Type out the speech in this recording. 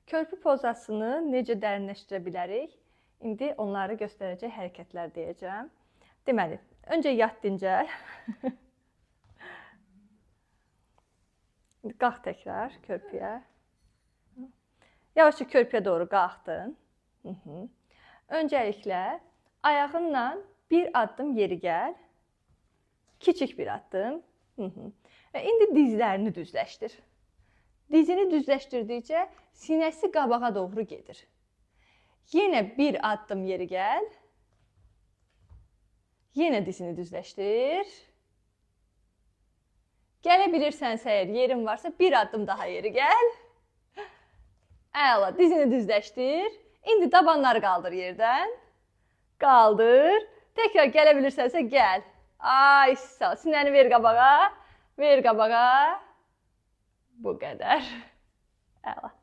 Körpü pozasını necə dərinləşdirə bilərik? İndi onları göstərəcək hərəkətlər deyəcəm. Deməli, öncə yat dincəl. Qalx təkrar körpüyə. Yavaşca körpüyə doğru qalxdın. Öncəliklə ayağınla bir addım yeri gəl. Kiçik bir addım. Və indi dizlərini düzləşdir. Dizini düzləşdirdikcə sinəsi qabağa doğru gedir. Yenə bir addım yeri gəl. Yenə dizini düzləşdir. Gələ bilirsənsə, əgər yerin varsa, bir addım daha yeri gəl. Əla, dizini düzləşdir. İndi tabanları qaldır yerdən. Qaldır. Təkrar gələ bilirsənsə, gəl. Ay, sağ ol. Sinəni ver qabağa. Ver qabağa. Bu qədər. Əla.